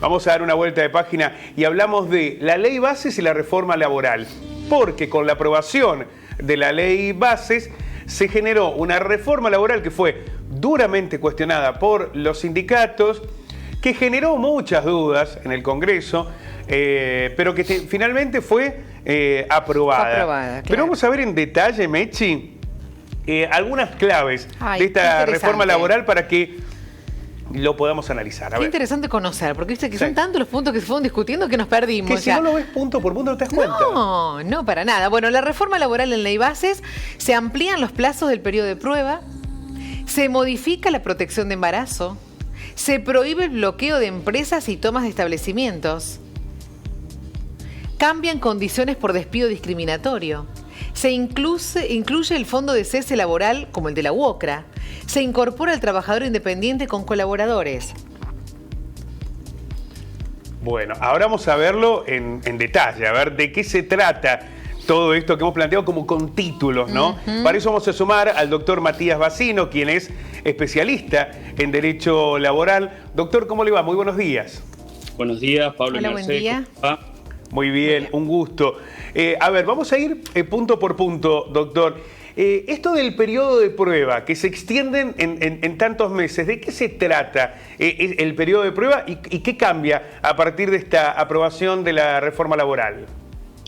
Vamos a dar una vuelta de página y hablamos de la ley bases y la reforma laboral. Porque con la aprobación de la ley bases se generó una reforma laboral que fue duramente cuestionada por los sindicatos, que generó muchas dudas en el Congreso, pero que finalmente fue aprobada. Claro. Pero vamos a ver en detalle, Mechi, algunas claves de esta reforma laboral para que lo podamos analizar. Qué interesante conocer, porque viste que son tantos los puntos que se fueron discutiendo que nos perdimos. Que si no lo ves punto por punto no te das cuenta. No, para nada. Bueno, la reforma laboral en ley bases, se amplían los plazos del periodo de prueba, se modifica la protección de embarazo, se prohíbe el bloqueo de empresas y tomas de establecimientos, cambian condiciones por despido discriminatorio, se incluye el fondo de cese laboral como el de la UOCRA, se incorpora el trabajador independiente con colaboradores. Bueno, ahora vamos a verlo en detalle, a ver de qué se trata todo esto que hemos planteado como con títulos, ¿no? Para eso vamos a sumar al doctor Matías Bacino, quien es especialista en Derecho Laboral. Doctor, ¿cómo le va? Muy buenos días. Buenos días, Pablo. Hola, buen día. Muy bien, un gusto. A ver, vamos a ir punto por punto, doctor. Esto del periodo de prueba, que se extienden en tantos meses, ¿de qué se trata el periodo de prueba y qué cambia a partir de esta aprobación de la reforma laboral?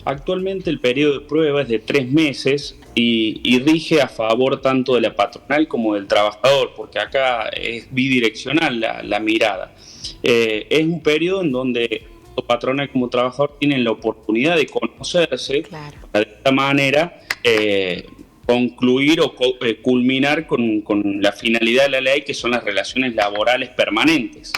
Actualmente el periodo de prueba es de 3 meses y rige a favor tanto de la patronal como del trabajador, porque acá es bidireccional la mirada. Es un periodo en donde tanto patronal como trabajador tienen la oportunidad de conocerse, claro, para de esta manera concluir o culminar con la finalidad de la ley, que son las relaciones laborales permanentes.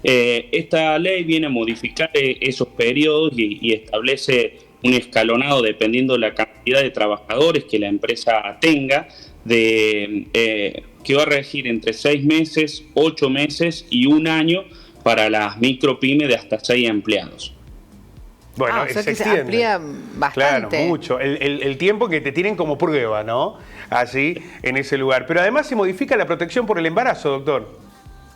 Esta ley viene a modificar esos periodos y establece un escalonado dependiendo de la cantidad de trabajadores que la empresa tenga, que va a regir entre 6 meses, 8 meses y 1 año para las micropymes de hasta 6 empleados. Bueno, o sea que se amplía bastante. Claro, mucho. El tiempo que te tienen como prueba, ¿no? Allí, en ese lugar. Pero además se modifica la protección por el embarazo, doctor.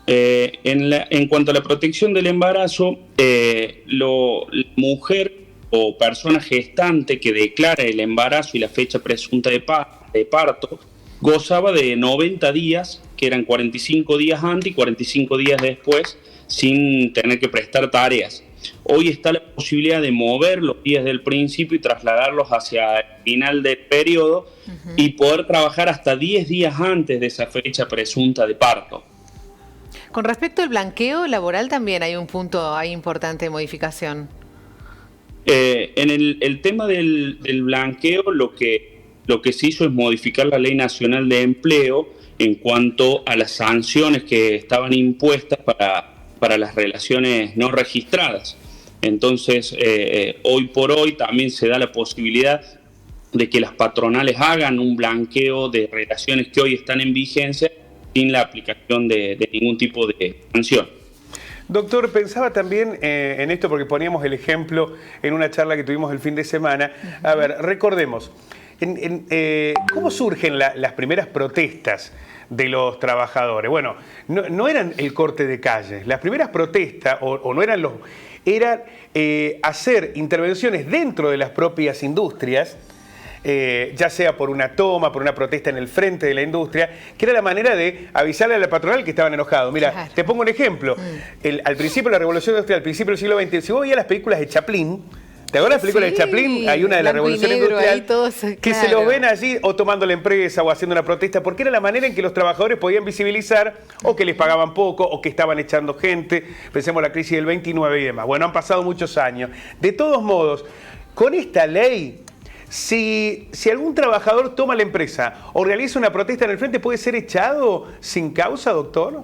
En cuanto a la protección del embarazo, la mujer o persona gestante que declara el embarazo y la fecha presunta de parto gozaba de 90 días, que eran 45 días antes y 45 días después, sin tener que prestar tareas. Hoy está la posibilidad de mover los días del principio y trasladarlos hacia el final del periodo y poder trabajar hasta 10 días antes de esa fecha presunta de parto. Con respecto al blanqueo laboral también hay un punto importante de modificación. En el tema del blanqueo, lo que se hizo es modificar la Ley Nacional de Empleo en cuanto a las sanciones que estaban impuestas para las relaciones no registradas. Entonces, hoy por hoy también se da la posibilidad de que las patronales hagan un blanqueo de relaciones que hoy están en vigencia sin la aplicación de ningún tipo de sanción. Doctor, pensaba también en esto porque poníamos el ejemplo en una charla que tuvimos el fin de semana. A ver, recordemos, ¿cómo surgen las primeras protestas de los trabajadores? Bueno, no eran el corte de calle. Las primeras protestas, o no eran eran hacer intervenciones dentro de las propias industrias, ya sea por una toma, por una protesta en el frente de la industria, que era la manera de avisarle a la patronal que estaban enojados. Mira, te pongo un ejemplo. Al principio de la Revolución Industrial, al principio del siglo XX, si vos veías las películas de Chaplin, ¿te acuerdas de las películas de Chaplin? Hay una de la Revolución Industrial que se los ven allí o tomando la empresa o haciendo una protesta, porque era la manera en que los trabajadores podían visibilizar o que les pagaban poco o que estaban echando gente. Pensemos en la crisis del 29 y demás. Bueno, han pasado muchos años. De todos modos, con esta ley, si algún trabajador toma la empresa o realiza una protesta en el frente, ¿puede ser echado sin causa, doctor?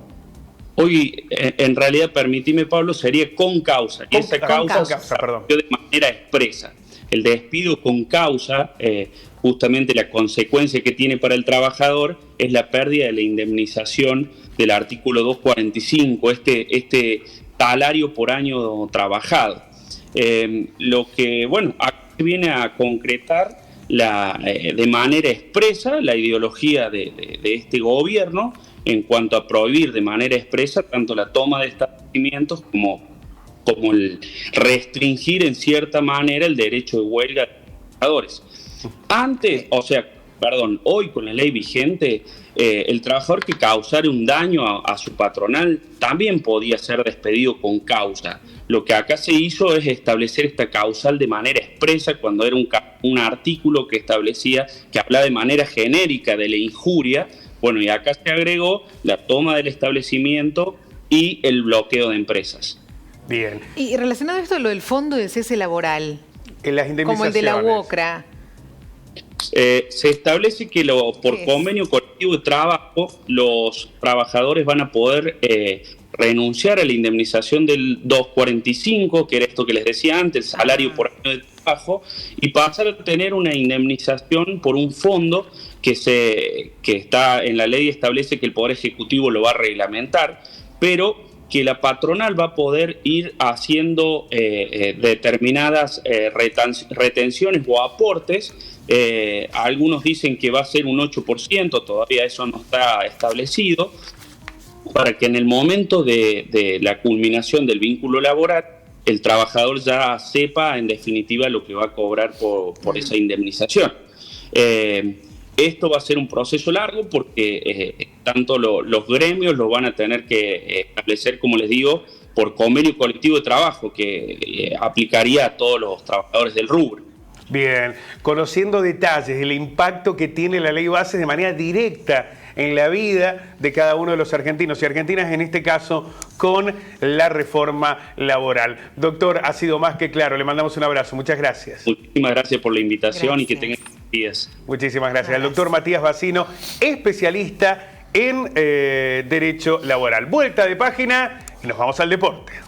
Hoy, en realidad, permitime, Pablo, sería con causa. Y esa causa se dio de manera expresa. El despido con causa, justamente la consecuencia que tiene para el trabajador es la pérdida de la indemnización del artículo 245, este salario por año trabajado. Lo que, bueno, viene a concretar de manera expresa la ideología de este gobierno en cuanto a prohibir de manera expresa tanto la toma de establecimientos como como el restringir en cierta manera el derecho de huelga de los trabajadores. Hoy con la ley vigente, el trabajador que causara un daño a su patronal también podía ser despedido con causa. Lo que acá se hizo es establecer esta causal de manera expresa cuando era un artículo que establecía, que hablaba de manera genérica de la injuria. Bueno, y acá se agregó la toma del establecimiento y el bloqueo de empresas. Bien. Y relacionado a esto, lo del fondo de cese laboral, En las indemnizaciones. como el de la UOCRA. Se establece que por convenio colectivo de trabajo los trabajadores van a poder renunciar a la indemnización del 245, que era esto que les decía antes, el salario por año de trabajo, y pasar a tener una indemnización por un fondo que está en la ley, establece que el Poder Ejecutivo lo va a reglamentar, pero que la patronal va a poder ir haciendo determinadas retenciones o aportes. Algunos dicen que va a ser un 8%, todavía eso no está establecido, para que en el momento de la culminación del vínculo laboral, el trabajador ya sepa en definitiva lo que va a cobrar por esa indemnización. Esto va a ser un proceso largo porque tanto los gremios lo van a tener que establecer, como les digo, por convenio colectivo de trabajo, que aplicaría a todos los trabajadores del rubro. Bien, conociendo detalles, el impacto que tiene la ley Bases de manera directa en la vida de cada uno de los argentinos y argentinas, en este caso con la reforma laboral. Doctor, ha sido más que claro, le mandamos un abrazo, muchas gracias. Muchísimas gracias por la invitación. Gracias. Y que tengan buenos días. Muchísimas gracias. El doctor Matías Bacino, especialista en Derecho Laboral. Vuelta de página y nos vamos al deporte.